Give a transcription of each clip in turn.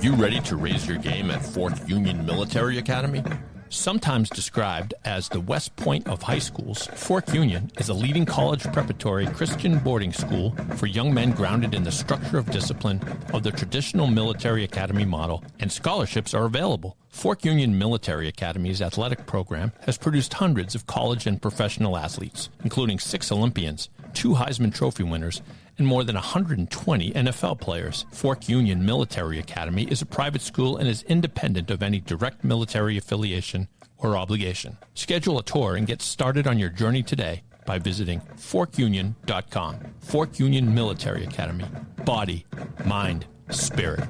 you ready to raise your game at Fork Union Military Academy? Sometimes described as the West Point of high schools, Fork Union is a leading college preparatory Christian boarding school for young men grounded in the structure of discipline of the traditional military academy model, and scholarships are available. Fork Union Military Academy's athletic program has produced hundreds of college and professional athletes, including 6 Olympians, 2 Heisman Trophy winners, and more than 120 NFL players. Fork Union Military Academy is a private school and is independent of any direct military affiliation or obligation. Schedule a tour and get started on your journey today by visiting forkunion.com. Fork Union Military Academy. Body, mind, spirit.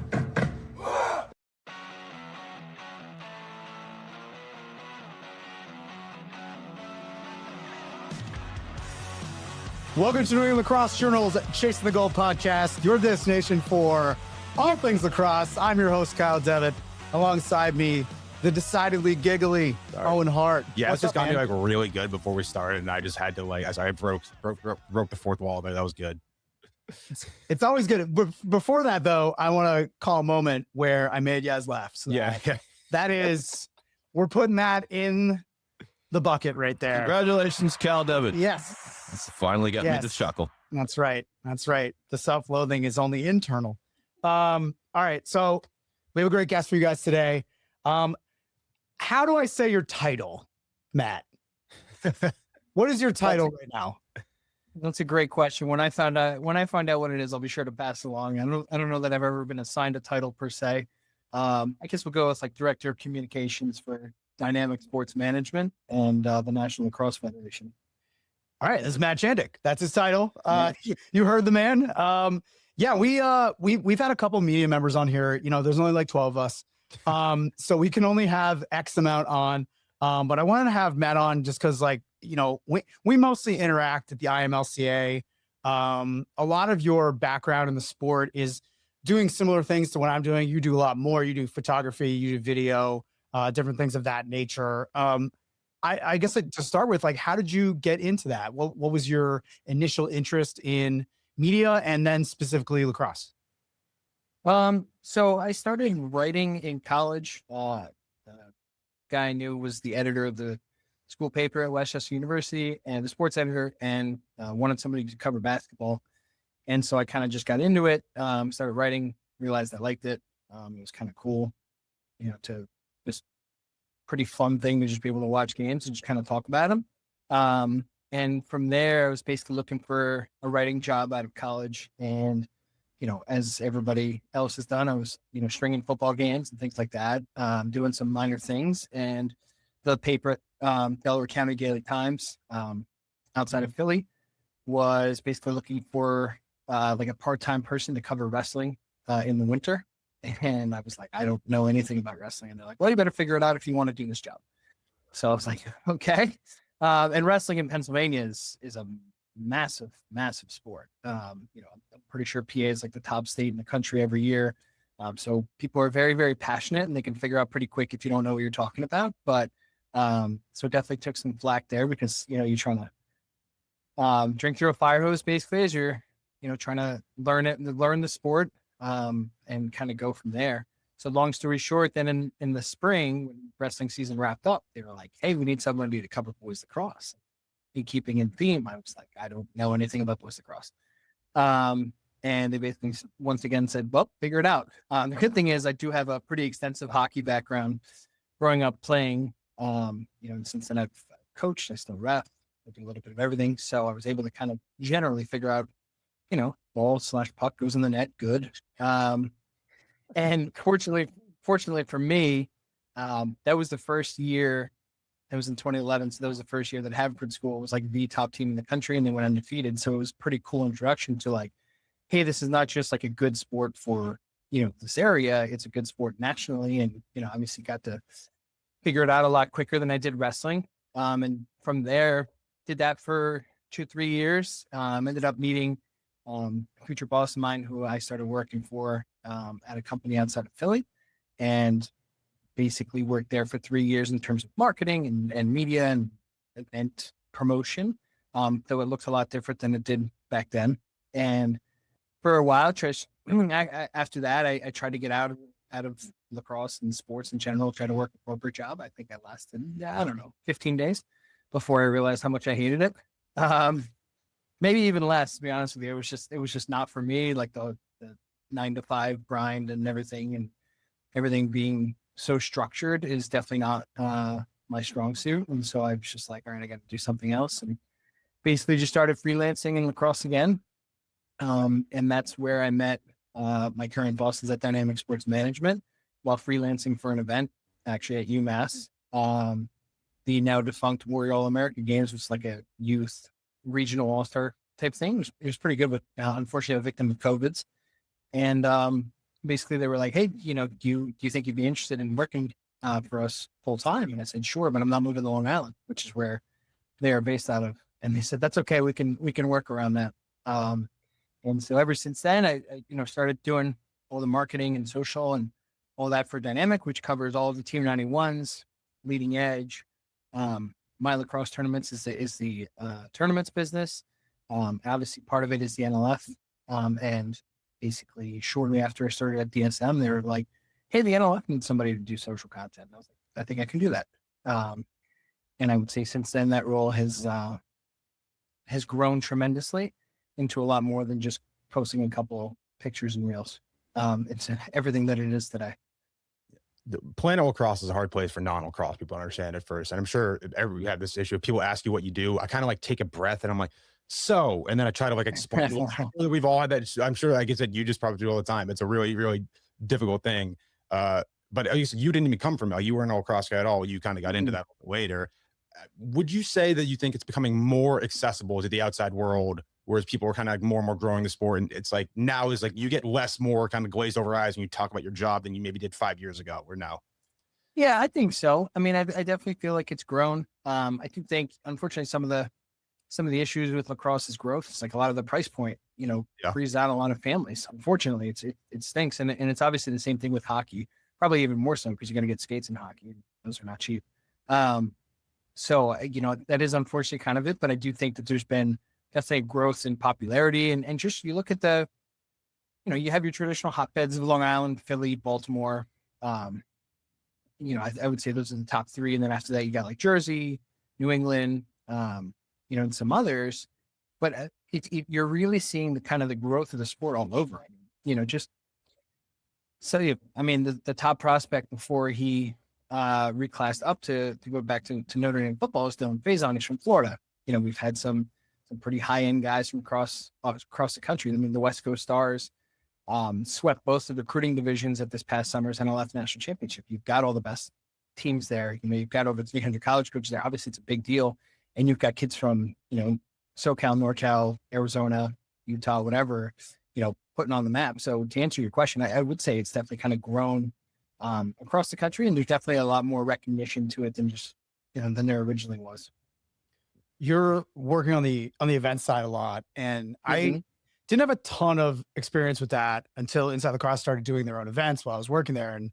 Welcome to New England Lacrosse Journal's Chasing the Goal podcast, your destination for all things lacrosse. I'm your host, Kyle Devitt. Alongside me, the decidedly giggly Owen Hart. Yeah, What's it just up, got me man? like really good before we started, and I just had to I broke the fourth wall, but that was good. It's always good. Before that, though, I want to call a moment where I made Yaz laugh. So Yeah. that is, we're putting that in the bucket right there. Congratulations, Cal Devitt. Yes. That's finally got me to chuckle. That's right. That's right. The self-loathing is only internal. All right. So we have a great guest for you guys today. How do I say your title, Matt? What is your title right now? That's a great question. When I find out what it is, I'll be sure to pass it along. I don't know that I've ever been assigned a title per se. I guess we'll go with like Director of Communications for Dynamic Sports Management and the National Lacrosse Federation. All right, this is Matt Chandik. That's his title. You heard the man. Yeah, we've had a couple media members on here. You know, there's only like 12 of us, so we can only have X amount on. But I wanted to have Matt on just because, like, you know, we mostly interact at the IMLCA. A lot of your background in the sport is doing similar things to what I'm doing. You do a lot more. You do photography, you do video, different things of that nature. I guess to start with, like, how did you get into that? What was your initial interest in media and then specifically lacrosse? So I started writing in college. The guy I knew was the editor of the school paper at Westchester University and the sports editor, and wanted somebody to cover basketball. And so I kind of just got into it, started writing, realized I liked it. It was kind of cool, you know, to just pretty fun thing to just be able to watch games and just kind of talk about them. And from there, I was basically looking for a writing job out of college. And, you know, as everybody else has done, I was, you know, stringing football games and things like that, doing some minor things. And the paper, Delaware County Daily Times, outside of Philly, was basically looking for like a part-time person to cover wrestling in the winter. And I was like, I don't know anything about wrestling. And they're like, well, you better figure it out if you want to do this job. So I was like, okay. And wrestling in Pennsylvania is a massive, massive sport. You know, I'm pretty sure PA is like the top state in the country every year. So people are very, very passionate, and they can figure out pretty quick if you don't know what you're talking about. But so definitely took some flack there because, you know, you're trying to drink through a fire hose basically as you're, you know, trying to learn the sport. And kind of go from there. So long story short, then in the spring, when wrestling season wrapped up, they were like, hey, we need somebody to cover boys lacrosse. And keeping in theme, I was like, I don't know anything about boys lacrosse. And they basically once again said, well, figure it out. The good thing is I do have a pretty extensive hockey background growing up playing, you know, and since then I've coached, I still ref, I do a little bit of everything. So I was able to kind of generally figure out, you know, ball/puck goes in the net. Good. And fortunately for me, that was the first year. It was in 2011. So that was the first year that Haverford School was like the top team in the country, and they went undefeated. So it was a pretty cool introduction to like, hey, this is not just like a good sport for, you know, this area. It's a good sport nationally. And, you know, obviously got to figure it out a lot quicker than I did wrestling. And from there, did that for 2-3 years. Ended up meeting a future boss of mine who I started working for at a company outside of Philly, and basically worked there for 3 years in terms of marketing and media and event promotion. Though it looks a lot different than it did back then. And for a while, after that, I tried to get out out of lacrosse and sports in general, try to work a corporate job. I think I lasted, I don't know, 15 days before I realized how much I hated it. Maybe even less, to be honest with you. It was just not for me, like the 9 to 5 grind and everything being so structured is definitely not my strong suit. And so I was just like, all right, I got to do something else. And basically just started freelancing in lacrosse again. And that's where I met my current bosses at Dynamic Sports Management while freelancing for an event actually at UMass. The now defunct Warrior All-America Games was like a youth regional all-star type thing. It was pretty good, but unfortunately a victim of COVIDs. And basically they were like, hey, do you think you'd be interested in working for us full time? And I said, sure, but I'm not moving to Long Island, which is where they are based out of. And they said, that's okay. We can work around that. And so ever since then, I started doing all the marketing and social and all that for Dynamic, which covers all of the Team 91s, Leading Edge. My lacrosse tournaments is the tournaments business. Obviously part of it is the NLF. And basically shortly after I started at DSM, they were like, hey, the NLF needs somebody to do social content. And I was like, I think I can do that. And I would say since then that role has grown tremendously into a lot more than just posting a couple pictures and reels. It's everything that it is today. Playing lacrosse is a hard place for non-lacrosse people to understand at first. And I'm sure we have this issue. If people ask you what you do, I kind of like take a breath and I'm like, and then I try to like explain. We've all had that. I'm sure, like I said, you just probably do all the time. It's a really, really difficult thing. But at least you didn't even come from it. You weren't a lacrosse guy at all. You kind of got into that later. Would you say that you think it's becoming more accessible to the outside world, whereas people are kind of like more and more growing the sport? And it's like now is like you get less more kind of glazed over eyes when you talk about your job than you maybe did 5 years ago or now? Yeah, I think so. I mean, I definitely feel like it's grown. I do think, unfortunately, some of the issues with lacrosse is growth. It's like a lot of the price point, frees out a lot of families. Unfortunately, it stinks. And it's obviously the same thing with hockey, probably even more so because you're going to get skates in hockey. And those are not cheap. So, that is unfortunately kind of it. But I do think that there's been, let's say, growth in popularity. And just you look at you have your traditional hotbeds of Long Island, Philly, Baltimore. I would say those are the top 3. And then after that, you got like Jersey, New England, and some others. But you're really seeing the kind of the growth of the sport all over. The top prospect before he reclassed up to go back to Notre Dame football is Dylan Faison. He's from Florida. We've had some pretty high end guys from across the country. I mean, the West Coast Stars swept both of the recruiting divisions at this past summer's NLF National Championship. You've got all the best teams there. You've got over 300 college coaches there. Obviously, it's a big deal. And you've got kids from, SoCal, NorCal, Arizona, Utah, whatever, putting on the map. So to answer your question, I would say it's definitely kind of grown across the country, and there's definitely a lot more recognition to it than just, than there originally was. You're working on the event side a lot, and I didn't have a ton of experience with that until Inside Lacrosse started doing their own events while I was working there. And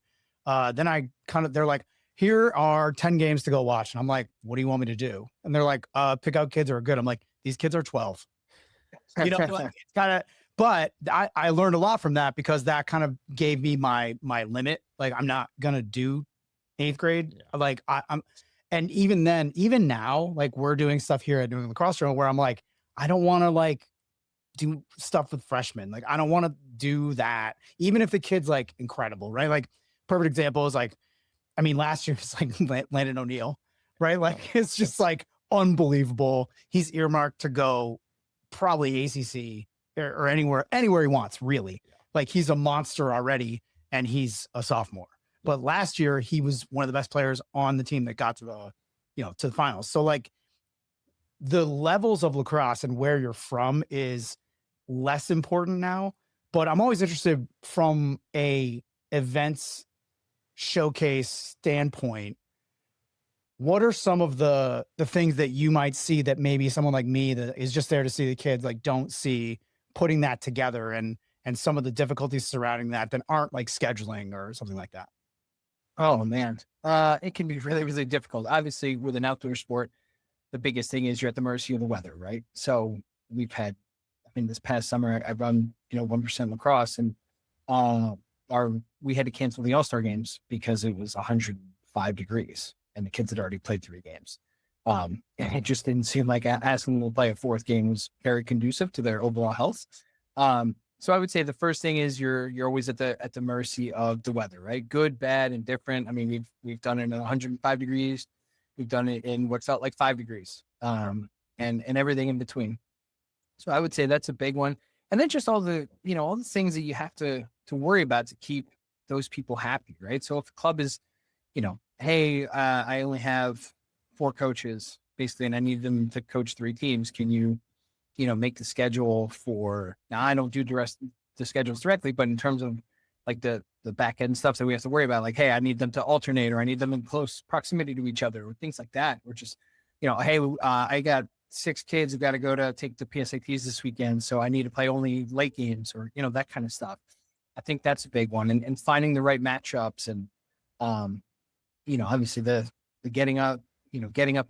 then they're like, here are 10 games to go watch. And I'm like, what do you want me to do? And they're like, pick out kids who are good. I'm like, these kids are 12. It's kind of, but I learned a lot from that because that kind of gave me my limit. Like, I'm not going to do 8th grade. Yeah. Like and even then, even now, like we're doing stuff here at New England Lacrosse Journal where I'm like, I don't want to like do stuff with freshmen. Like, I don't want to do that. Even if the kid's like incredible, right? Like perfect example is like, last year was like Landon O'Neill, right? Like, it's just like unbelievable. He's earmarked to go probably ACC or anywhere he wants, really. Like, he's a monster already, and he's a sophomore. But last year, he was one of the best players on the team that got to the finals. So, like, the levels of lacrosse and where you're from is less important now. But I'm always interested from a events showcase standpoint, what are some of the things that you might see that maybe someone like me that is just there to see the kids like don't see, putting that together, and some of the difficulties surrounding that aren't like scheduling or something like that? Oh man, it can be really, really difficult. Obviously, with an outdoor sport, the biggest thing is you're at the mercy of the weather, right? So we've had, this past summer I run 1% lacrosse, and we had to cancel the All-Star games because it was 105 degrees and the kids had already played 3 games. And it just didn't seem like asking them to play a 4th game was very conducive to their overall health. So I would say the first thing is you're always at the mercy of the weather, right? Good, bad, and different. I mean, we've done it in 105 degrees. We've done it in what felt like 5 degrees, and everything in between. So I would say that's a big one. And then just all the things that you have to worry about to keep those people happy, right? So if a club is, hey, I only have 4 coaches basically, and I need them to coach 3 teams. Can you make the schedule for, now I don't do the schedules directly, but in terms of like the back end stuff that we have to worry about, like, hey, I need them to alternate, or I need them in close proximity to each other, or things like that. Or just, hey, I got 6 kids who got to go to take the PSATs this weekend, so I need to play only late games, or, that kind of stuff. I think that's a big one. And finding the right matchups and, obviously the getting up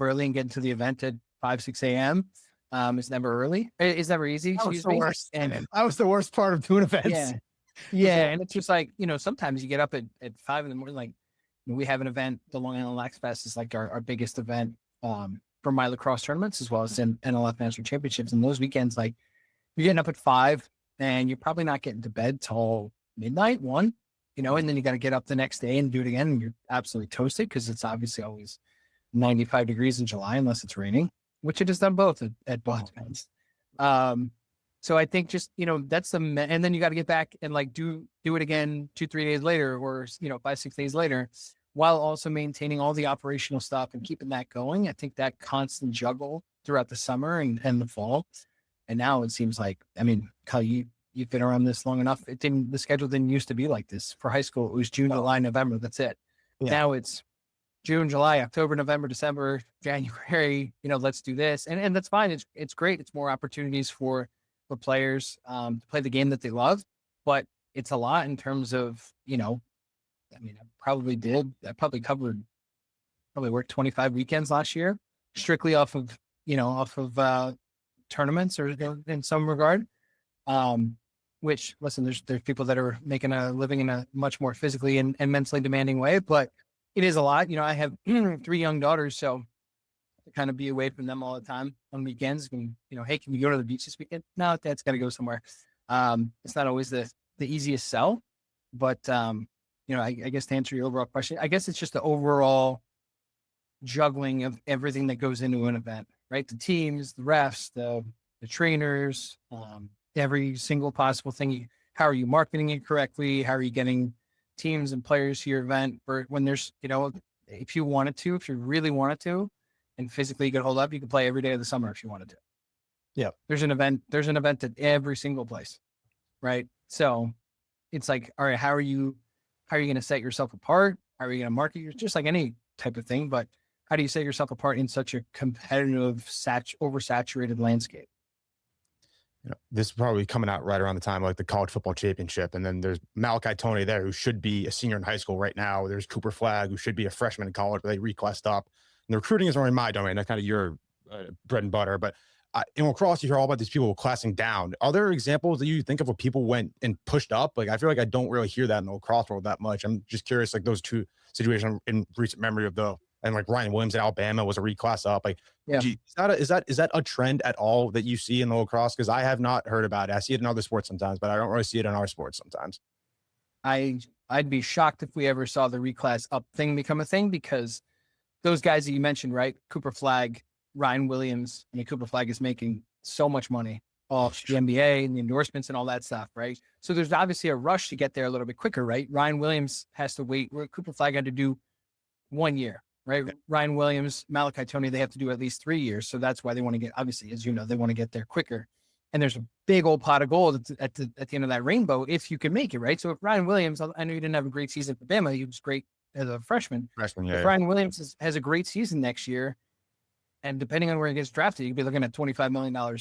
early and getting to the event at 5, 6 a.m. Is never early. It's never easy. That was the worst. And that was the worst part of doing events. Yeah. And it's just like, sometimes you get up at 5 in the morning, like we have an event, the Long Island Lax Fest is like our biggest event for my lacrosse tournaments, as well as in NLF National Championships. And those weekends, like you're getting up at 5 and you're probably not getting to bed till midnight, 1, and then you got to get up the next day and do it again. And you're absolutely toasted because it's obviously always 95 degrees in July, unless it's raining, which it has done both at both events. So I think just, that's and then you got to get back and like do it again 2-3 days later, or, 5-6 days later, while also maintaining all the operational stuff and keeping that going. I think that constant juggle throughout the summer and the fall. And now it seems like, I mean, Kyle, you've been around this long enough. The schedule didn't used to be like this for high school. It was June, July, November. That's it. Yeah. Now it's June, July, October, November, December, January, let's do this. And that's fine. It's great. It's more opportunities for players to play the game that they love, but it's a lot in terms of, I probably worked 25 weekends last year, strictly off of tournaments, or in some regard. Which, listen, there's people that are making a living in a much more physically and mentally demanding way, but it is a lot. I have 3 young daughters, so to kind of be away from them all the time on weekends. And, hey, can we go to the beach this weekend? No, Dad's got to go somewhere. It's not always the easiest sell, but I guess to answer your overall question, I guess it's just the overall juggling of everything that goes into an event, right? The teams, the refs, the trainers, every single possible thing. How are you marketing it correctly? How are you getting teams and players to your event? For when there's, if you really wanted to, and physically you could hold up, you could play every day of the summer if you wanted to. Yeah. There's an event at every single place. Right. So it's like, all right, how are you going to set yourself apart? How are you going to market just like any type of thing, but how do you set yourself apart in such a competitive, oversaturated landscape? This is probably coming out right around the time of like the college football championship. And then there's Malachi Tony there, who should be a senior in high school right now. There's Cooper Flagg, who should be a freshman in college, but they reclassed up. And the recruiting is only my domain. That's kind of your bread and butter. But in lacrosse, you hear all about these people classing down. Are there examples that you think of where people went and pushed up? Like, I feel like I don't really hear that in the lacrosse world that much. I'm just curious, like those 2 situations in recent memory of and like Ryan Williams at Alabama was a reclass up. Like, yeah. Is that a trend at all that you see in the lacrosse? Because I have not heard about it. I see it in other sports sometimes, but I don't really see it in our sports sometimes. I'd be shocked if we ever saw the reclass up thing become a thing, because those guys that you mentioned, right? Cooper Flagg, Ryan Williams. I mean, Cooper Flagg is making so much money off the NBA and the endorsements and all that stuff, right? So there's obviously a rush to get there a little bit quicker, right? Ryan Williams has to wait, where Cooper Flagg had to do 1 year. Right. Okay. Ryan Williams, Malachi Tony, they have to do at least 3 years. So that's why they want to get, obviously, as you know, they want to get there quicker. And there's a big old pot of gold at the end of that rainbow if you can make it, right? So if Ryan Williams, I know you didn't have a great season for Bama, he was great as a freshman. If Ryan Williams has a great season next year, and depending on where he gets drafted, you'd be looking at $25 million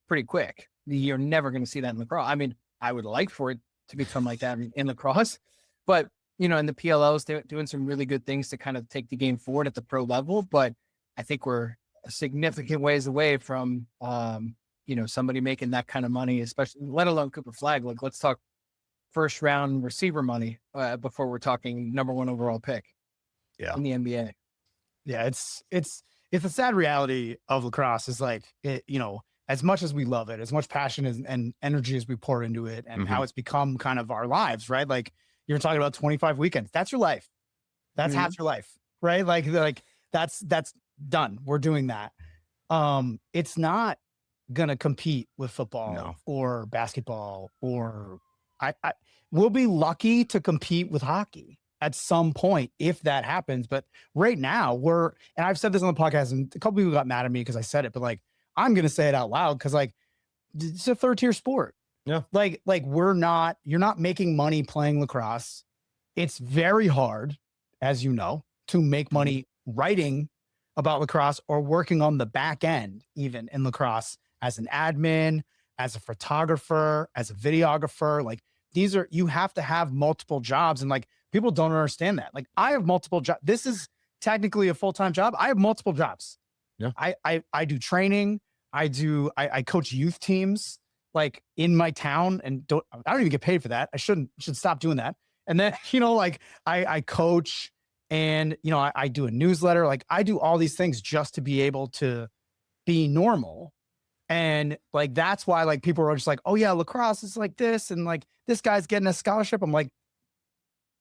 pretty quick. You're never going to see that in lacrosse. I mean, I would like for it to become like that in lacrosse, but and the PLLs, they're doing some really good things to kind of take the game forward at the pro level. But I think we're a significant ways away from, somebody making that kind of money, especially, let alone Cooper Flagg. Like, let's talk first round receiver money before we're talking number 1 overall pick in the NBA. Yeah, it's a sad reality of lacrosse is like as much as we love it, as much passion and energy as we pour into it, and how it's become kind of our lives, right? Like you're talking about 25 weekends. That's your life. That's half your life, right? Like that's done. We're doing that. It's not gonna compete with football or basketball or I we'll be lucky to compete with hockey at some point if that happens. But right now and I've said this on the podcast and a couple people got mad at me because I said it, but like I'm gonna say it out loud because like it's a 3rd-tier sport. Yeah. Like you're not making money playing lacrosse. It's very hard, as you know, to make money writing about lacrosse or working on the back end, even in lacrosse as an admin, as a photographer, as a videographer. Like you have to have multiple jobs. And like, people don't understand that. Like I have multiple jobs. This is technically a full-time job. I have multiple jobs. Yeah. I do training. I coach youth teams like in my town and I don't even get paid for that. I should stop doing that. And then, like I coach and, I do a newsletter. Like I do all these things just to be able to be normal. And like, that's why like people are just like, oh yeah, lacrosse is like this. And like, this guy's getting a scholarship. I'm like,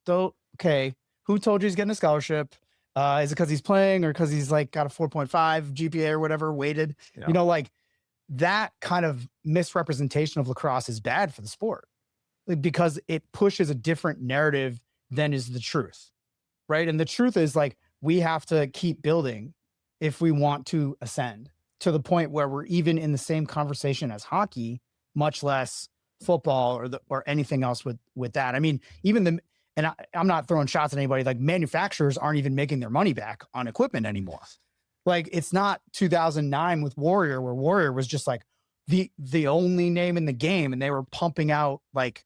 okay, who told you he's getting a scholarship? Is it because he's playing or because he's like got a 4.5 GPA or whatever weighted? Yeah. Like that kind of misrepresentation of lacrosse is bad for the sport because it pushes a different narrative than is the truth, right? And the truth is like we have to keep building if we want to ascend to the point where we're even in the same conversation as hockey, much less football or anything else with that. I mean, even I'm not throwing shots at anybody, like manufacturers aren't even making their money back on equipment anymore. Like it's not 2009 with Warrior, where Warrior was just like the only name in the game. And they were pumping out like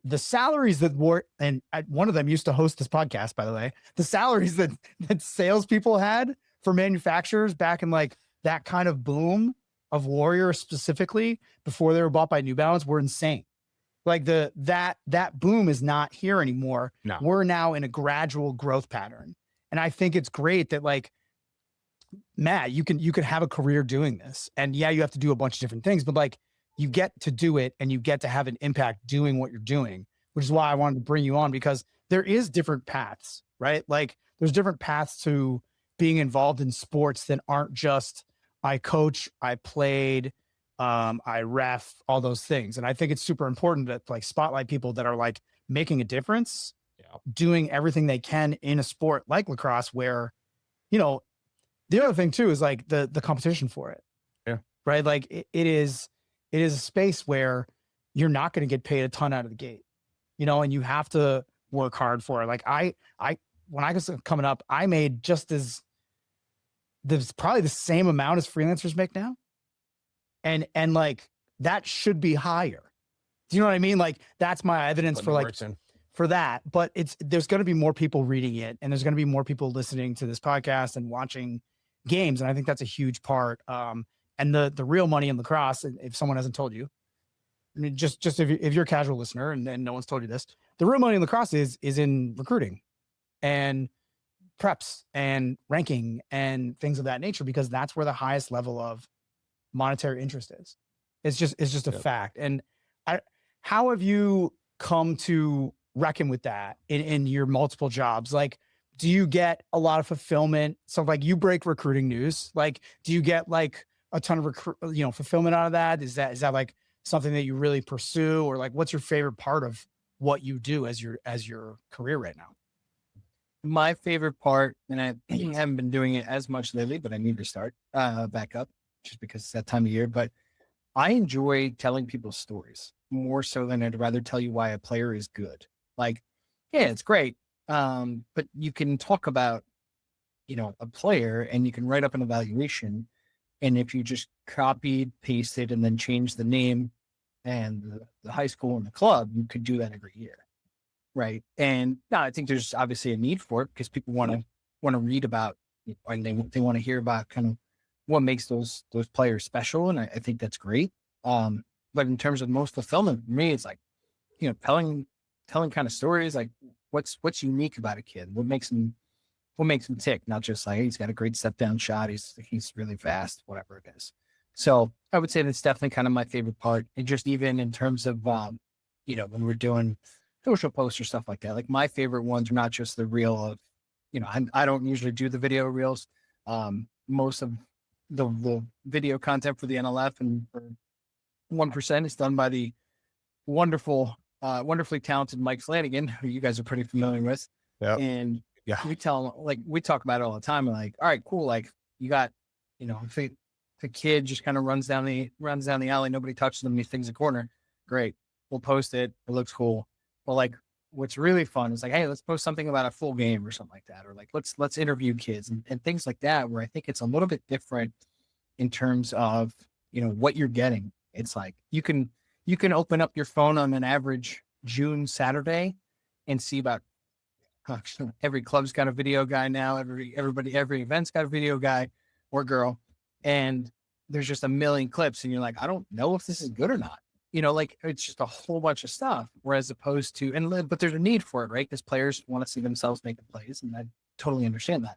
the salaries that one of them used to host this podcast, by the way, the salaries that salespeople had for manufacturers back in like that kind of boom of Warrior specifically before they were bought by New Balance were insane. Like that boom is not here anymore. No. We're now in a gradual growth pattern. And I think it's great that like, Matt, you can have a career doing this. And yeah, you have to do a bunch of different things, but like you get to do it and you get to have an impact doing what you're doing, which is why I wanted to bring you on, because there is different paths, right? Like there's different paths to being involved in sports that aren't just I coach, I played, I ref, all those things. And I think it's super important to like spotlight people that are like making a difference, doing everything they can in a sport like lacrosse, where, the other thing too is like the competition for it. Yeah. Right. Like it is a space where you're not going to get paid a ton out of the gate, and you have to work hard for it. Like when I was coming up, I made there's probably the same amount as freelancers make now. And like, that should be higher. Do you know what I mean? Like that's my evidence for that, but there's going to be more people reading it and there's going to be more people listening to this podcast and watching games. And I think that's a huge part. And the real money in lacrosse, if someone hasn't told you, I mean, just if you're a casual listener and no one's told you this, the real money in lacrosse is in recruiting and preps and ranking and things of that nature, because that's where the highest level of monetary interest is. It's just a fact. And how have you come to reckon with that in your multiple jobs? Like, do you get a lot of fulfillment? So like you break recruiting news, like, do you get like a ton of fulfillment out of that? Is that like something that you really pursue, or like, what's your favorite part of what you do as your career right now? My favorite part, and I haven't been doing it as much lately, but I need to start back up just because it's that time of year. But I enjoy telling people stories more so than I'd rather tell you why a player is good. Like, yeah, it's great. But you can talk about, a player and you can write up an evaluation. And if you just copied, pasted, and then changed the name and the high school and the club, you could do that every year. Right. And now I think there's obviously a need for it because people want to read about, and they want to hear about kind of what makes those players special. And I think that's great. But in terms of most fulfillment for me, it's like telling kind of stories, like what's unique about a kid, what makes him tick, not just like, hey, he's got a great step down shot, he's really fast, whatever it is. So I would say that's definitely kind of my favorite part. And just even in terms of, when we're doing social posts or stuff like that, like my favorite ones are not just the reel of, I don't usually do the video reels. Most of the video content for the NLF and for 1% is done by the wonderfully talented Mike Flanagan, who you guys are pretty familiar with. Yep. And yeah, we talk about it all the time. We're like, all right, cool. Like you got, if the kid just kind of runs down the alley, nobody touches them, he thinks a corner. Great. We'll post it. It looks cool. But like, what's really fun is like, hey, let's post something about a full game or something like that. Or like, let's interview kids and things like that, where I think it's a little bit different in terms of, what you're getting. It's like, you can open up your phone on an average June Saturday and see about every club's got a video guy now. Every event's got a video guy or girl. And there's just a million clips and you're like, I don't know if this is good or not. Like it's just a whole bunch of stuff. Whereas opposed to, but there's a need for it, right? Because players want to see themselves making plays. And I totally understand that.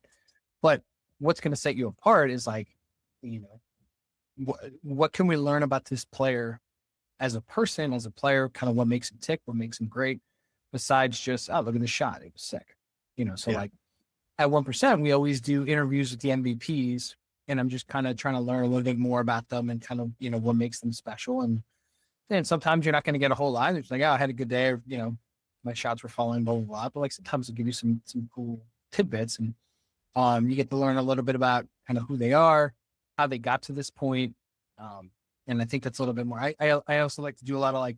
But what's going to set you apart is like, what can we learn about this player as a person, as a player, kind of what makes him tick, what makes him great, besides just, oh, look at the shot, it was sick. So like at 1%, we always do interviews with the MVPs, and I'm just kind of trying to learn a little bit more about them and kind of, what makes them special. And then sometimes you're not going to get a whole lot. It's like, oh, I had a good day, or, my shots were falling, blah, blah, blah. But like sometimes it'll give you some cool tidbits, and you get to learn a little bit about kind of who they are, how they got to this point. And I think that's a little bit more. I also like to do a lot of like,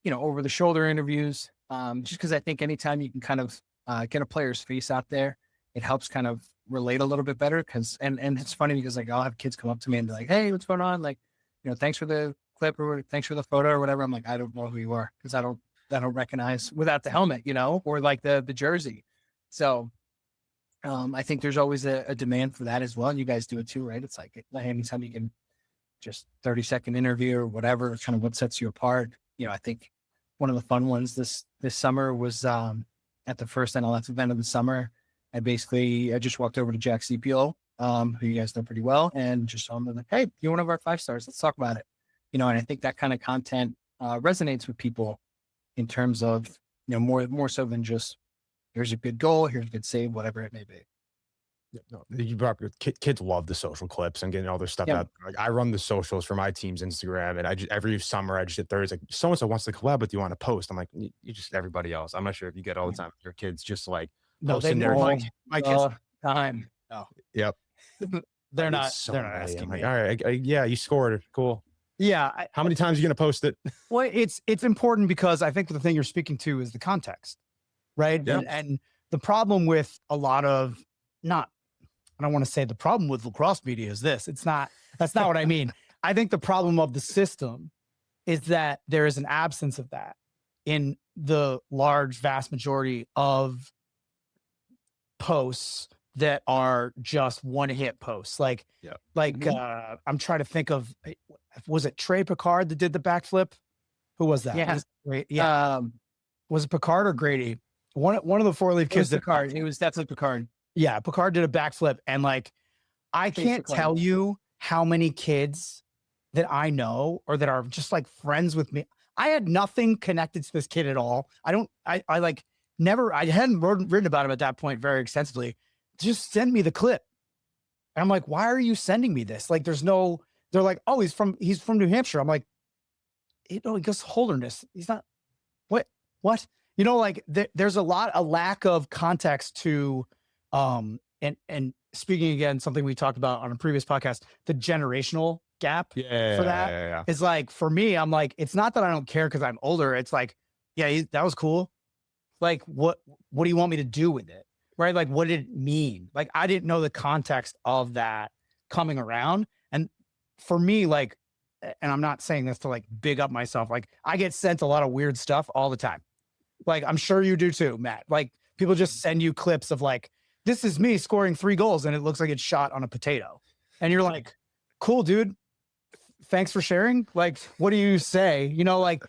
over the shoulder interviews, just because I think anytime you can kind of get a player's face out there, it helps kind of relate a little bit better. And it's funny because like I'll have kids come up to me and be like, hey, what's going on? Like, thanks for the clip or thanks for the photo or whatever. I'm like, I don't know who you are because I don't recognize without the helmet, or like the jersey. So I think there's always a demand for that as well. And you guys do it too, right? It's like anytime you can just 30-second interview or whatever, kind of what sets you apart. I think one of the fun ones this summer was at the first NLF event of the summer. I just walked over to Jack CPO, who you guys know pretty well, and just told him like, hey, you're one of our 5-stars. Let's talk about it. And I think that kind of content resonates with people in terms of, more so than just here's a good goal, here's a good save, whatever it may be. Yeah, no, you brought kids love the social clips and getting all their stuff out. Like I run the socials for my team's Instagram, and every summer I just get Thursday, like so and so wants to collab with you on a post. I'm like, you just everybody else. I'm not sure if you get all the time your kids just like posting their my kids time. Oh, yep. they're not So asking like, me. all right, yeah, you scored, cool. Yeah. How many times are you gonna post it? Well, it's important because I think the thing you're speaking to is the context, right? Yeah. And the problem with a lot of I don't want to say the problem with lacrosse media is this. That's not what I mean. I think the problem of the system is that there is an absence of that in the vast majority of posts that are just one-hit posts. I'm trying to think of, was it Trey Picard that did the backflip? Who was that? Yeah. Was it Picard or Grady? One of the four-leaf kids. Picard. It was definitely Picard. Yeah, Picard did a backflip, and like, I can't tell you how many kids that I know or that are just like friends with me. I had nothing connected to this kid at all. I hadn't written about him at that point very extensively. Just send me the clip. And I'm like, why are you sending me this? Like, they're like, oh, he's from New Hampshire. I'm like, he goes Holderness. He's not, what? Like there's a lack of context to, and speaking again, something we talked about on a previous podcast, the generational gap for that is like, for me, I'm like, it's not that I don't care because I'm older. It's like, yeah, that was cool. Like, what do you want me to do with it? Right? Like, what did it mean? Like, I didn't know the context of that coming around. And for me, like, and I'm not saying this to like big up myself. Like, I get sent a lot of weird stuff all the time. Like, I'm sure you do too, Matt. Like, people just send you clips of like, this is me scoring 3 goals and it looks like it's shot on a potato. And you're like, cool, dude. Thanks for sharing. Like, what do you say? Like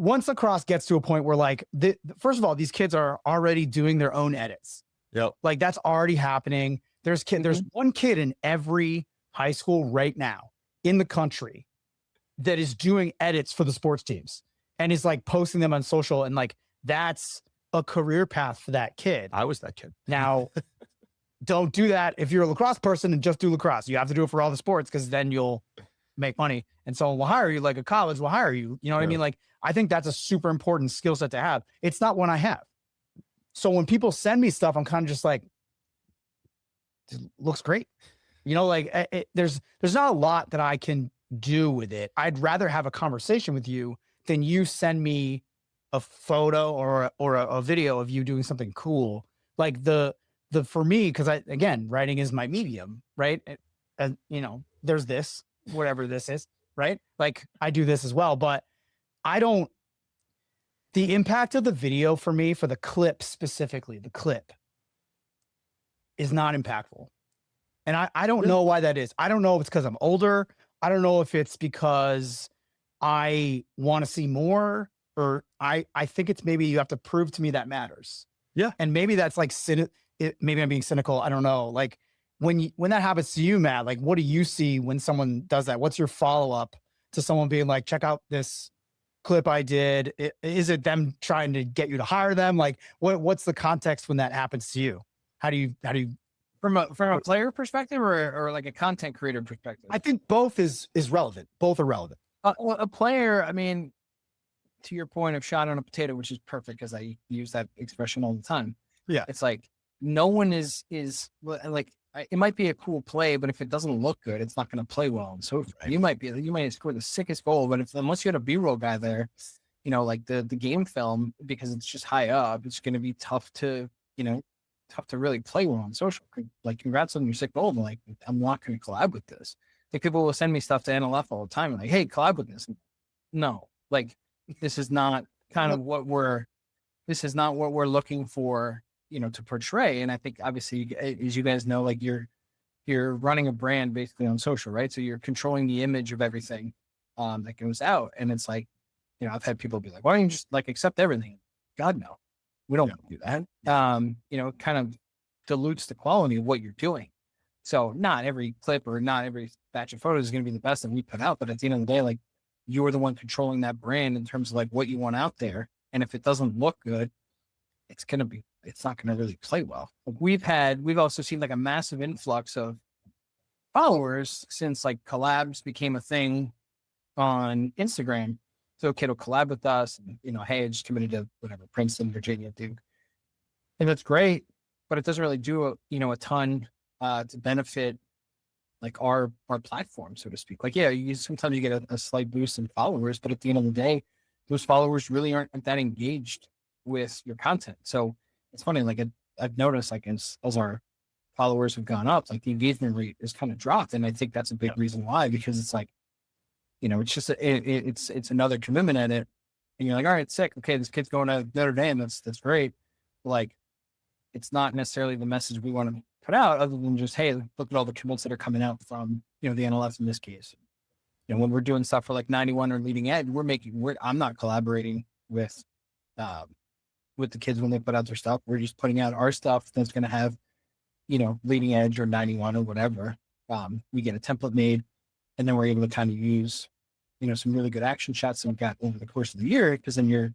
once lacrosse gets to a point where like first of all, these kids are already doing their own edits. Yep. Like that's already happening. There's one kid in every high school right now in the country that is doing edits for the sports teams and is like posting them on social, and like that's a career path for that kid. I was that kid. Now, don't do that if you're a lacrosse person and just do lacrosse. You have to do it for all the sports because then you'll make money. And someone will hire you, like a college will hire you. You know what I mean? Like, I think that's a super important skill set to have. It's not one I have. So when people send me stuff, I'm kind of just like, it looks great. You know, like there's not a lot that I can do with it. I'd rather have a conversation with you than you send me a photo or a video of you doing something cool. Like for me, because again, writing is my medium, right? And you know, there's this, whatever this is, right? Like I do this as well, but the impact of the video for me, for the clip specifically, the clip is not impactful. And I don't know why that is. I don't know if it's because I'm older. I don't know if it's because I want to see more, or I think it's maybe you have to prove to me that matters. Yeah. And maybe that's like, maybe I'm being cynical. I don't know. Like when that happens to you, Matt, like what do you see when someone does that? What's your follow-up to someone being like, check out this clip I did? Is it them trying to get you to hire them? Like what's the context when that happens to you? How do you from a player perspective or like a content creator perspective? I think both is relevant. Both are relevant. Well, a player, I mean, to your point of shot on a potato, which is perfect because I use that expression all the time. Yeah. It's like no one is like, it might be a cool play, but if it doesn't look good, it's not going to play well. And so you might score the sickest goal, but unless you had a B-roll guy there, you know, like the game film, because it's just high up, it's going to be tough to really play well on social. Like, congrats on your sick goal, but like, I'm not going to collab with this. Like, people will send me stuff to NLF all the time, like, hey, collab with this. No, like, this is not what we're looking for, you know, to portray. And I think obviously, as you guys know, like you're running a brand basically on social, right? So you're controlling the image of everything that goes out. And it's like, you know, I've had people be like, why don't you just like accept everything? God, no, we don't want to do that. You know, it kind of dilutes the quality of what you're doing. So not every clip or not every batch of photos is going to be the best that we put out. But at the end of the day, like, you're the one controlling that brand in terms of like what you want out there. And if it doesn't look good, it's not going to really play well. Like we've also seen like a massive influx of followers since like collabs became a thing on Instagram. So a kid will collab with us and, you know, hey, I just committed to whatever, Princeton, Virginia, Duke. And that's great, but it doesn't really do a ton to benefit like our platform, so to speak. Like, yeah, sometimes you get a slight boost in followers, but at the end of the day, those followers really aren't that engaged with your content. So it's funny, like I've noticed, like as our followers have gone up, like the engagement rate is kind of dropped, and I think that's a big reason why, because it's like, you know, it's just it's another commitment at it, and you're like, all right, sick, okay, this kid's going to Notre Dame, that's great. Like, it's not necessarily the message we want to put out, other than just, hey, look at all the commits that are coming out from, you know, the NLF in this case. You know, when we're doing stuff for like 91 or Leading Edge, I'm not collaborating with the kids when they put out their stuff. We're just putting out our stuff that's going to have, you know, Leading Edge or 91 or whatever. We get a template made, and then we're able to kind of use, you know, some really good action shots that we got over the course of the year, because then you're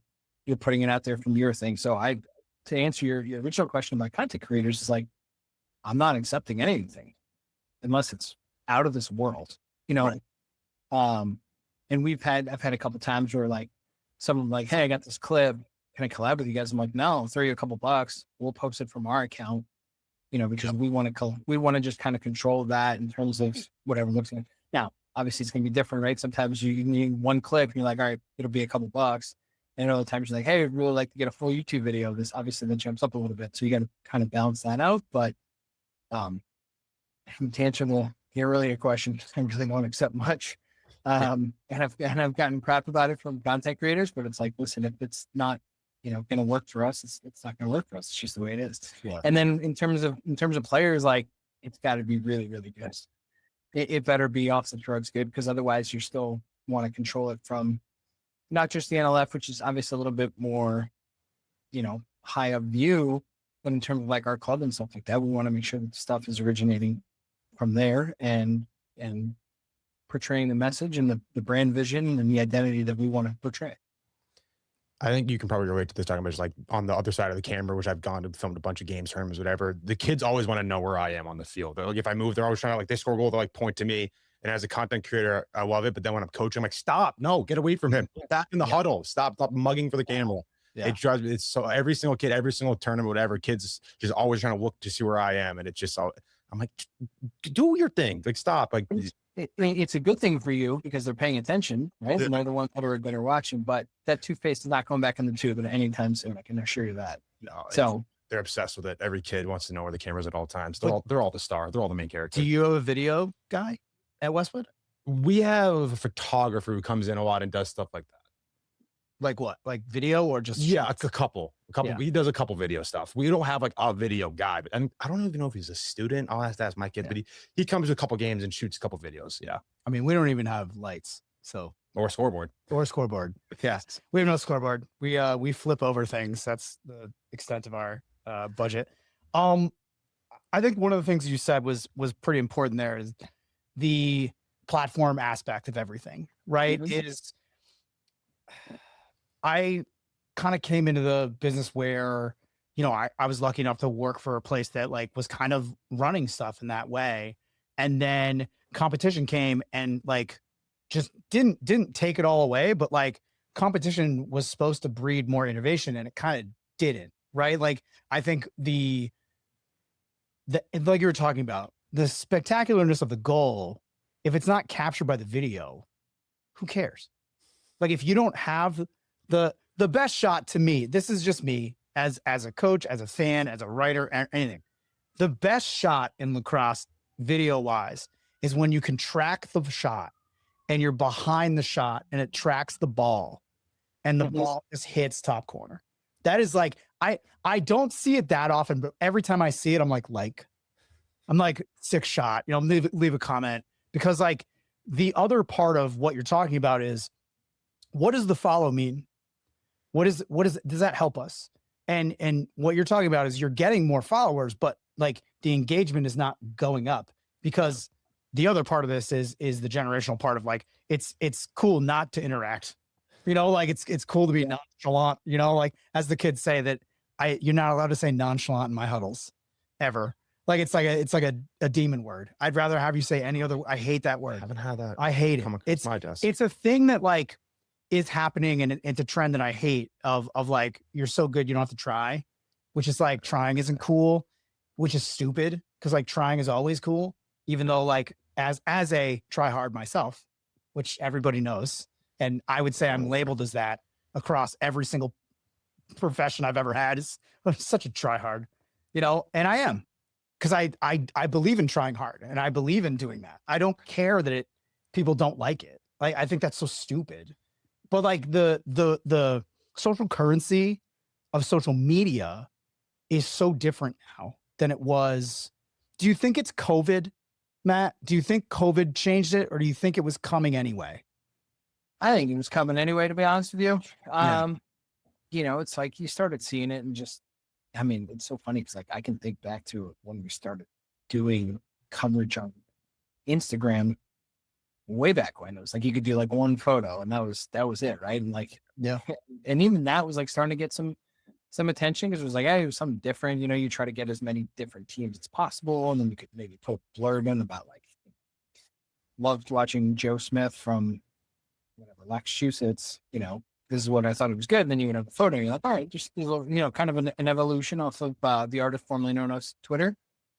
putting it out there from your thing. So to answer your original question about content creators, is like, I'm not accepting anything unless it's out of this world, you know? Right. And I've had a couple times where like someone like, hey, I got this clip, can I collab with you guys? I'm like, no, I'll throw you a couple bucks. We'll post it from our account, you know, because we want to just kind of control that in terms of whatever looks like. Now, obviously it's going to be different, right? Sometimes you need one clip and you're like, all right, it'll be a couple bucks. And other times you're like, hey, I'd really like to get a full YouTube video of this. Obviously that jumps up a little bit. So you got to kind of balance that out. But to answer your earlier question, I really don't accept much. And I've gotten crap about it from content creators, but it's like, listen, if it's not, you know, going to work for us, it's not going to work for us. It's just the way it is. Yeah. And then in terms of players, like, it's got to be really, really good. It better be off the drugs good, because otherwise you still want to control it from not just the NLF, which is obviously a little bit more, high up view, but in terms of like our club and stuff like that, we want to make sure that stuff is originating from there and portraying the message and the brand vision and the identity that we want to portray. I think you can probably relate to this, talking about just like on the other side of the camera, which I've gone to filmed a bunch of games, tournaments, whatever. The kids always want to know where I am on the field. They're like, if I move, they're always trying to, like, they score a goal, they like point to me. And as a content creator, I love it. But then when I'm coaching, I'm like, stop, no, get away from him. Stop in the huddle. Stop mugging for the camera. Yeah. It drives me. It's so every single kid, every single tournament, whatever, kids just always trying to look to see where I am. And it's just, I'm like, do your thing. Like, stop. Like, it's a good thing for you because they're paying attention, right? And they're the ones that are watching, but that toothpaste is not going back in the tube at any time soon. I can assure you that. No, so they're obsessed with it. Every kid wants to know where the camera's at all times. They're all the star. They're all the main character. Do you have a video guy at Westwood? We have a photographer who comes in a lot and does stuff like that. Like what? Like video or just? Yeah, it's a couple. Yeah. He does a couple video stuff. We don't have like a video guy, but and I don't even know if he's a student. I'll have to ask my kid, but he comes to a couple games and shoots a couple videos. Yeah. I mean, we don't even have lights, so or scoreboard. Yes, we have no scoreboard. We flip over things. That's the extent of our budget. I think one of the things you said was pretty important. There is the platform aspect of everything, right? Mm-hmm. I kind of came into the business where, I was lucky enough to work for a place that like was kind of running stuff in that way. And then competition came and like, just didn't take it all away, but like competition was supposed to breed more innovation and it kind of didn't, right? Like, I think the like you were talking about, the spectacularness of the goal, if it's not captured by the video, who cares? Like, if you don't have the best shot, to me, this is just me as a coach, as a fan, as a writer, anything. The best shot in lacrosse video wise is when you can track the shot and you're behind the shot and it tracks the ball and the ball just hits top corner. That is like, I don't see it that often, but every time I see it, I'm like, sick shot, leave a comment, because like the other part of what you're talking about is, what does the follow mean? Does that help us? And what you're talking about is you're getting more followers, but like the engagement is not going up, because the other part of this is the generational part of like, it's cool not to interact, like it's cool to be nonchalant, like as the kids say that you're not allowed to say nonchalant in my huddles ever. Like, it's like a demon word. I'd rather have you say any other. I hate that word. I haven't had that. I hate it. It's my desk. It's a thing that like is happening, and it's a trend that I hate of like, you're so good you don't have to try, which is like trying isn't cool, which is stupid, because like trying is always cool, even though like as a try hard myself, which everybody knows, and I would say I'm labeled as that across every single profession I've ever had, is such a try hard, and I am, because I believe in trying hard and I believe in doing that. I don't care that people don't like it. Like, I think that's so stupid. But like the social currency of social media is so different now than it was. Do you think it's COVID, Matt? Do you think COVID changed it, or do you think it was coming anyway? I think it was coming anyway, to be honest with you. It's like you started seeing it and just, I mean, it's so funny because like I can think back to when we started doing coverage on Instagram way back when. It was like you could do like one photo and that was it, right? And like, yeah, and even that was like starting to get some attention, because it was like, hey, it was something different. You try to get as many different teams as possible, and then you could maybe put a blurb in about like, loved watching Joe Smith from whatever Massachusetts. This is what I thought it was good. And then you would have a photo. And you're like, all right, just kind of an evolution off of the artist formerly known as Twitter,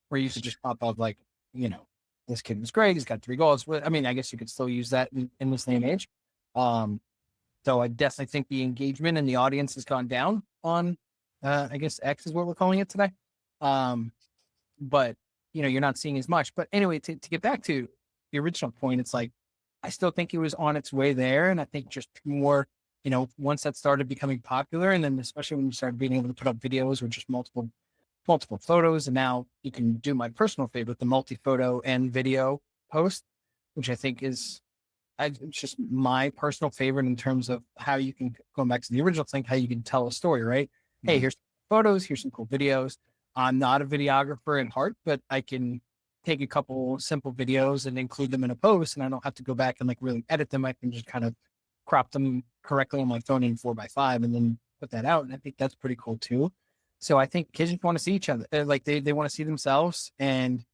where you could just pop up like, this kid was great. He's got 3 goals. I mean, I guess you could still use that in this day and age. So I definitely think the engagement and the audience has gone down on, I guess X is what we're calling it today. But you're not seeing as much. But anyway, to get back to the original point, it's like, I still think it was on its way there. And I think just more, once that started becoming popular, and then especially when you started being able to put up videos with just multiple photos, and now you can do my personal favorite, the multi-photo and video post, which I think is it's just my personal favorite in terms of how you can, going back to the original thing, how you can tell a story, right? Hey, here's photos, here's some cool videos. I'm not a videographer at heart, but I can take a couple simple videos and include them in a post, and I don't have to go back and like really edit them. I can just kind of crop them correctly on my phone in 4x5 and then put that out. And I think that's pretty cool too. So I think kids just want to see each other. Like they want to see themselves, and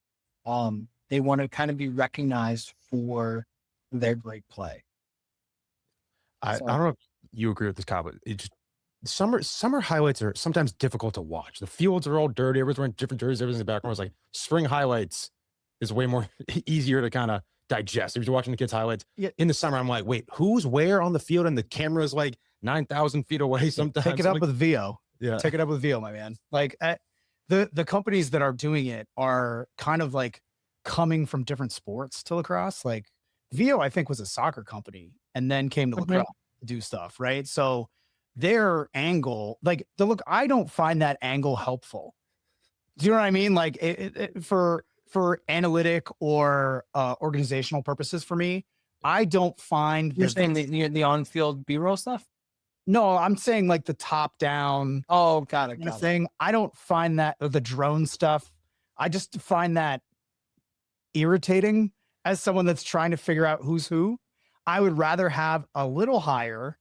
they want to kind of be recognized for their great play. I don't know if you agree with this, Kyle, but it just summer highlights are sometimes difficult to watch. The fields are all dirty. Everyone's wearing different jerseys. Everything's in the background. It's like spring highlights is way more easier to kind of digest. If you're watching the kids' highlights in the summer, I'm like, wait, who's where on the field? And the camera's like 9,000 feet away sometimes. Take it up like, with VO. Yeah. Take it up with VO, my man. Like the companies that are doing it are kind of like coming from different sports to lacrosse. Like VO, I think, was a soccer company and then came to lacrosse to do stuff, right? So their angle, like I don't find that angle helpful. Do you know what I mean? Like for analytic or organizational purposes, for me, I don't find. You're saying the on-field B-roll stuff? No, I'm saying like the top-down. Oh, got it. Thing. I don't find that the drone stuff. I just find that irritating as someone that's trying to figure out who's who. I would rather have a little higher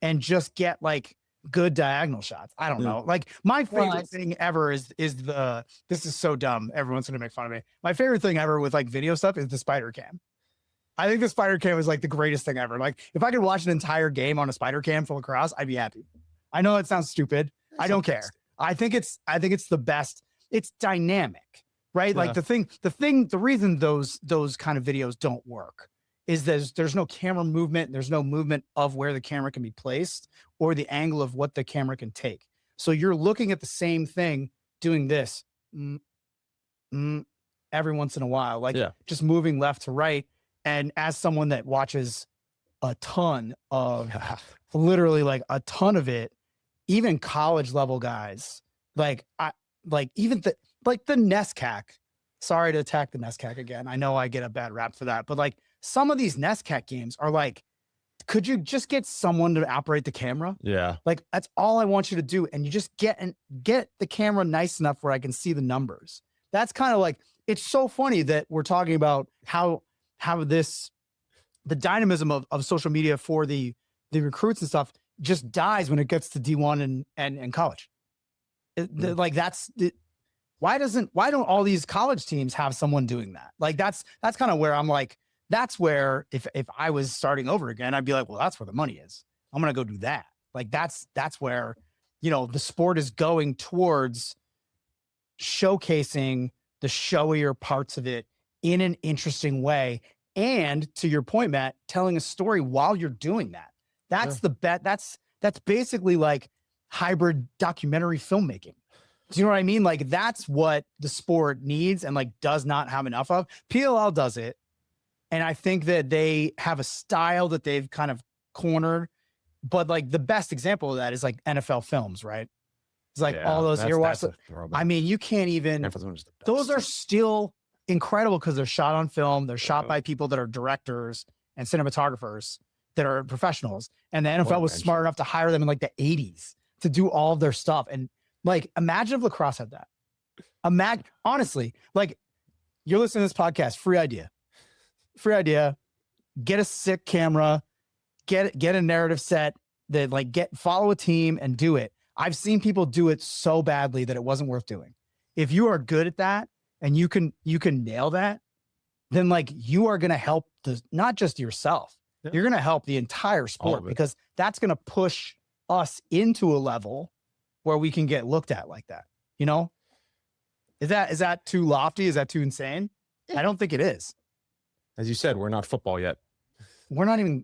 and just get like good diagonal shots. I don't know. Like my favorite thing ever is this is so dumb. Everyone's going to make fun of me. My favorite thing ever with like video stuff is the spider cam. I think the spider cam is like the greatest thing ever. Like if I could watch an entire game on a spider cam for lacrosse, I'd be happy. I know it sounds stupid. I don't care. I think it's the best. It's dynamic, right? Yeah. Like the reason those kind of videos don't work is there's no camera movement. There's no movement of where the camera can be placed or the angle of what the camera can take. So you're looking at the same thing, doing this every once in a while, like just moving left to right. And as someone that watches a ton of literally like a ton of it, even college level guys, even the NESCAC, sorry to attack the NESCAC again. I know I get a bad rap for that, but like some of these NESCAC games are like, could you just get someone to operate the camera? Yeah. Like that's all I want you to do. And you just get the camera nice enough where I can see the numbers. That's kind of like, it's so funny that we're talking about how the dynamism of social media for the recruits and stuff just dies when it gets to D1 and college. Why don't all these college teams have someone doing that? Like that's kind of where I'm like, that's where if I was starting over again, I'd be like, well, that's where the money is. I'm going to go do that. Like that's where, the sport is going towards showcasing the showier parts of it in an interesting way. And to your point, Matt, telling a story while you're doing that. That's the bet. That's basically like hybrid documentary filmmaking. Do you know what I mean? Like that's what the sport needs and like does not have enough of. PLL does it. And I think that they have a style that they've kind of cornered, but like the best example of that is like NFL films, right? It's like all those earwax. I mean, you can't even, those are still incredible because they're shot on film. They're shot by people that are directors and cinematographers that are professionals. And the NFL was smart enough to hire them in like the 80s to do all of their stuff. And like, imagine if lacrosse had that. Honestly, like you're listening to this podcast, free idea, get a sick camera, get a narrative set that like follow a team and do it. I've seen people do it so badly that it wasn't worth doing. If you are good at that and you can nail that, then like you are going to help not just yourself, you're going to help the entire sport because that's going to push us into a level where we can get looked at like that. Is that too lofty? Is that too insane? I don't think it is. As you said, we're not football yet. We're not even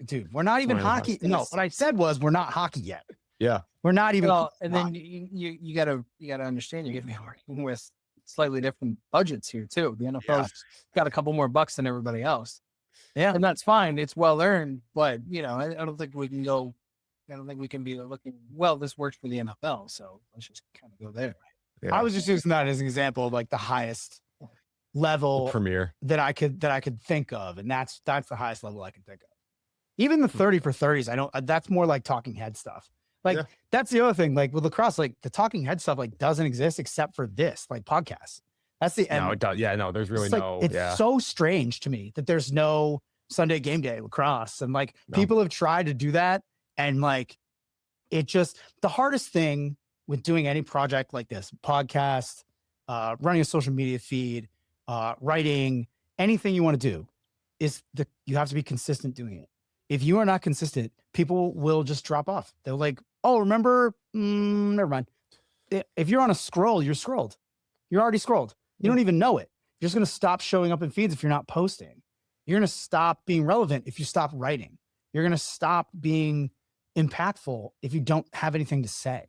hockey. No, what I said was we're not hockey yet. Yeah. We're not even. Well, and then you gotta understand you're gonna be working with slightly different budgets here too. The NFL's got a couple more bucks than everybody else. Yeah. And that's fine. It's well earned, but I don't think we can go. I don't think we can be looking, well, this works for the NFL. So let's just kind of go there. Yeah. I was just using that as an example of like the highest level Premier. that I could think of, and that's the highest level I can think of. Even the 30 for 30s, I don't. That's more like talking head stuff. Like that's the other thing. Like with lacrosse, like the talking head stuff like doesn't exist except for this, like podcasts. That's the end. No, it does. Yeah, no, there's really It's so strange to me that there's no Sunday game day lacrosse, and like people have tried to do that, and like it just the hardest thing with doing any project like this, podcast, running a social media feed, writing, anything you want to do, is you have to be consistent doing it. If you are not consistent, people will just drop off. They're like, oh, remember? Never mind. If you're on a scroll, you're scrolled. You're already scrolled. You don't even know it. You're just going to stop showing up in feeds if you're not posting. You're going to stop being relevant if you stop writing. You're going to stop being impactful if you don't have anything to say.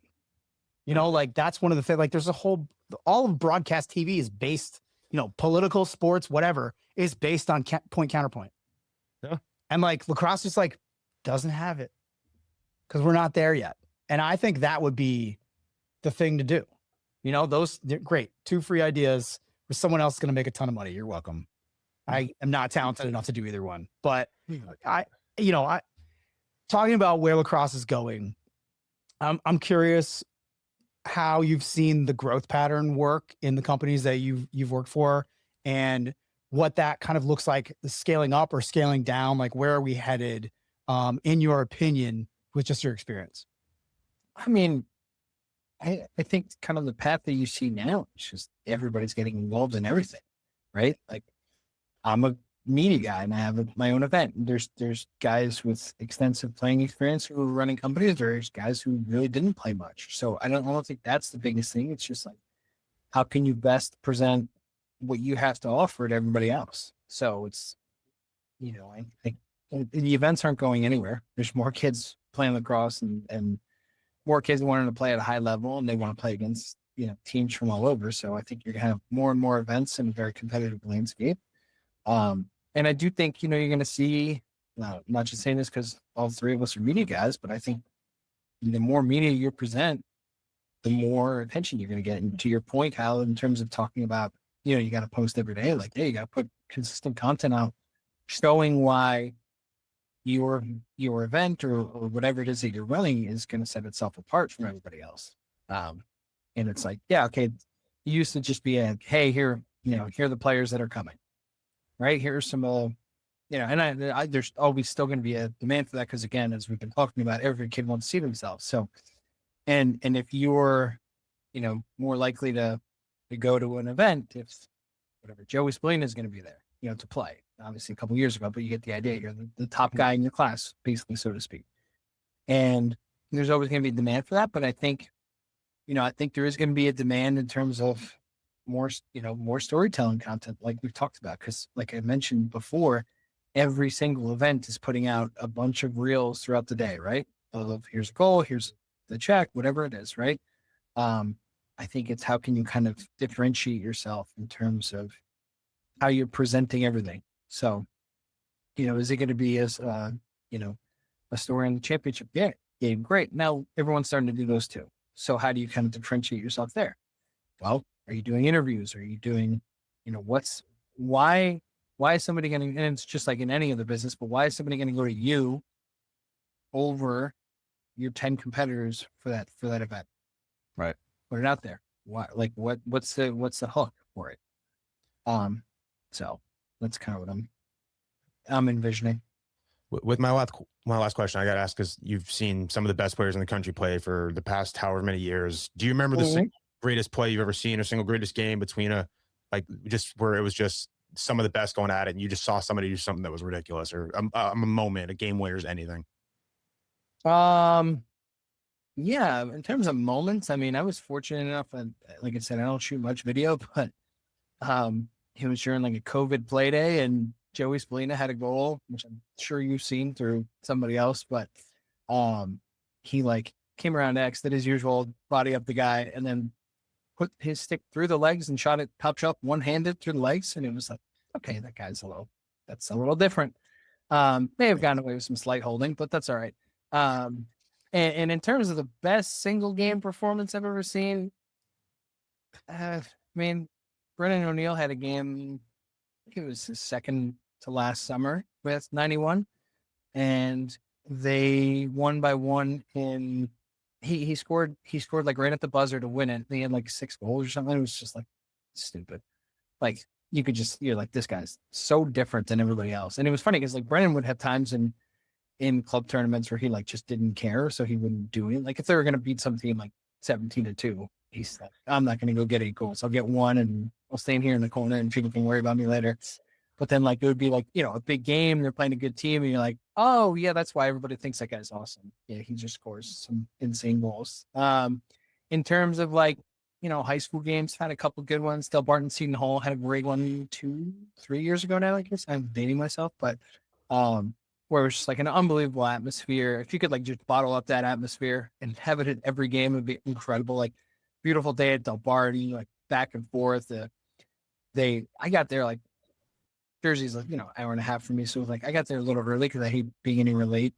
You know, like that's one of the things, like there's all of broadcast TV is based, you know, political, sports, whatever, is based on point counterpoint. Yeah. And like lacrosse just like doesn't have it because we're not there yet. And I think that would be the thing to do. You know, they're great. 2 free ideas with someone else going to make a ton of money. You're welcome. I am not talented enough to do either one, but I talking about where lacrosse is going. I'm curious how you've seen the growth pattern work in the companies that you've worked for, and what that kind of looks like, the scaling up or scaling down. Like, where are we headed, in your opinion, with just your experience? I mean, I think kind of the path that you see now is just everybody's getting involved in everything, right? Like, I'm a media guy and I have my own event. There's guys with extensive playing experience who are running companies. There's guys who really didn't play much. So I don't think that's the biggest thing. It's just like, how can you best present what you have to offer to everybody else? So it's, you know, I think the events aren't going anywhere. There's more kids playing lacrosse and more kids wanting to play at a high level, and they want to play against, you know, teams from all over. So I think you're gonna have more and more events in a very competitive landscape. And I do think, you know, you're going to see, I'm not just saying this because all 3 of us are media guys, but I think the more media you present, the more attention you're going to get. And to your point, Hal, in terms of talking about, you know, you got to post every day, like, hey, you got to put consistent content out showing why your event or whatever it is that you're running is going to set itself apart from everybody else. And it's like, yeah, okay. You used to just be hey, here are the players that are coming. Right, here's some, you know, and I there's always still going to be a demand for that because, again, as we've been talking about, every kid wants to see themselves. So, and if you're, you know, more likely to go to an event if whatever Joey Spillane is going to be there, you know, to play. Obviously, a couple of years ago, but you get the idea. You're the top guy in your class, basically, so to speak. And there's always going to be a demand for that. But I think, you know, I think there is going to be a demand in terms of more storytelling content, like we've talked about, because like I mentioned before, every single event is putting out a bunch of reels throughout the day, right? Of here's a goal, here's the check, whatever it is, right? I think it's how can you kind of differentiate yourself in terms of how you're presenting everything. So, you know, is it going to be as you know, a story in the championship game? Great. Now everyone's starting to do those too. So how do you kind of differentiate yourself there? Well, are you doing interviews? Are you doing, you know, why is somebody going to, and it's just like in any other business, but why is somebody going to go to you over your 10 competitors for that event? Right. Put it out there. Why, like what's the hook for it? So that's kind of what I'm envisioning. With my last question, I got to ask, because you've seen some of the best players in the country play for the past however many years. Do you remember the single greatest play you've ever seen, or single greatest game between just where it was just some of the best going at it, and you just saw somebody do something that was ridiculous, or a moment, a game winners, anything? Yeah, in terms of moments, I mean, I was fortunate enough, and like I said, I don't shoot much video, but it was during like a COVID play day, and Joey Spillane had a goal, which I'm sure you've seen through somebody else, but he like came around X, did his usual, body up the guy, and then put his stick through the legs and shot it top shelf one-handed through the legs. And it was like, okay, that's a little different. May have gotten away with some slight holding, but that's all right. And in terms of the best single game performance I've ever seen, I mean, Brennan O'Neill had a game, I think it was his second to last summer with 91, and they won by one in he scored like right at the buzzer to win it. They had like 6 goals or something. It was just like stupid. Like you're like, this guy's so different than everybody else. And it was funny because like Brennan would have times in club tournaments where he like just didn't care, so he wouldn't do it. Like if they were gonna beat some team like 17-2, he's like, I'm not gonna go get 8 goals. I'll get 1 and I'll stay in here in the corner and people can worry about me later. But then like it would be like, a big game, they're playing a good team, and you're like, oh yeah, that's why everybody thinks that guy's awesome. Yeah, he just scores some insane goals. In terms of like, high school games, had a couple good ones. Del Barton Seton Hall had a great one 2-3 years ago now, I guess. I'm dating myself, but where it was just like an unbelievable atmosphere. If you could like just bottle up that atmosphere and have it at every game, it'd be incredible. Like beautiful day at Del Barton, like back and forth. I got there like, Jersey's like, hour and a half for me. So like I got there a little early because I hate being anywhere late.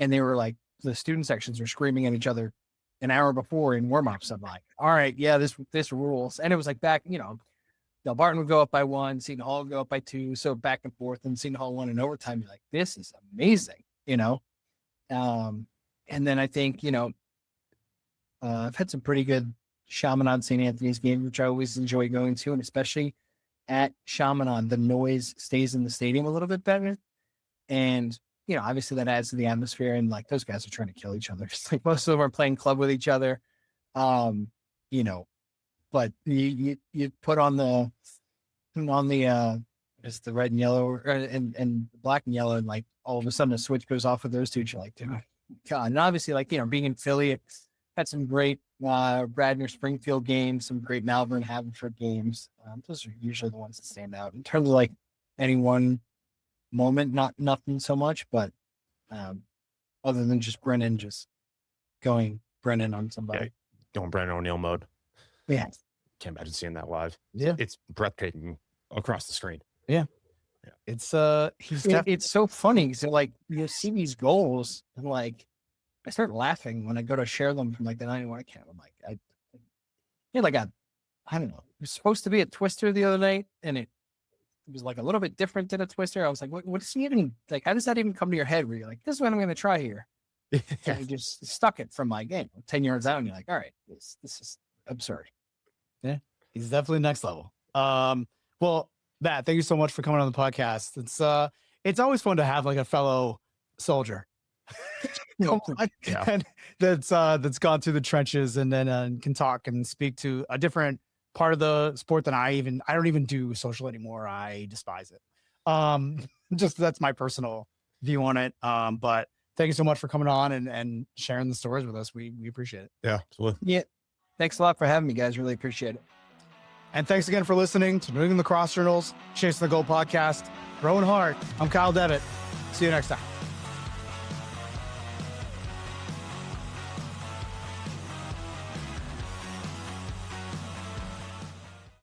And they were like, the student sections were screaming at each other an hour before in warm-ups. I'm like, all right, yeah, this rules. And it was like back, Del Barton would go up by 1, Seton Hall would go up by 2. So back and forth, and Seton Hall won in overtime. You're like, this is amazing, And then I think, I've had some pretty good Chaminade St. Anthony's games, which I always enjoy going to, and especially at Chaminade, the noise stays in the stadium a little bit better. And, obviously that adds to the atmosphere, and like those guys are trying to kill each other. It's like most of them are playing club with each other. But you put on the it's the red and yellow and black and yellow, and like all of a sudden a switch goes off with those two. You're like, dude, God. And obviously like, being in Philly, had some great Radnor Springfield games, some great Malvern Haverford games. Those are usually the ones that stand out in terms of like any one moment. Nothing so much, but other than just Brennan just going Brennan on somebody. Yeah, going Brennan O'Neill mode. Yeah, can't imagine seeing that live. Yeah, it's breathtaking across the screen. Yeah. It's it's so funny. So like you see these goals and like I start laughing when I go to share them from like the 91 account. I'm like, I don't know. It was supposed to be a twister the other night, and it was like a little bit different than a twister. I was like, what is he even like? How does that even come to your head where you're like, this is what I'm going to try here? And you just stuck it from my game 10 yards out, and you're like, all right, this is absurd. Yeah, he's definitely next level. Well, Matt, thank you so much for coming on the podcast. It's always fun to have like a fellow soldier. And that's gone through the trenches and then can talk and speak to a different part of the sport than I don't even do social anymore. I despise it. Just that's my personal view on it. But thank you so much for coming on and sharing the stories with us. We appreciate it. Yeah, absolutely. Yeah. Thanks a lot for having me, guys. Really appreciate it. And thanks again for listening to New England Lacrosse Journal's Chasing the Goal podcast. Rowing hard. I'm Kyle Devitt. See you next time.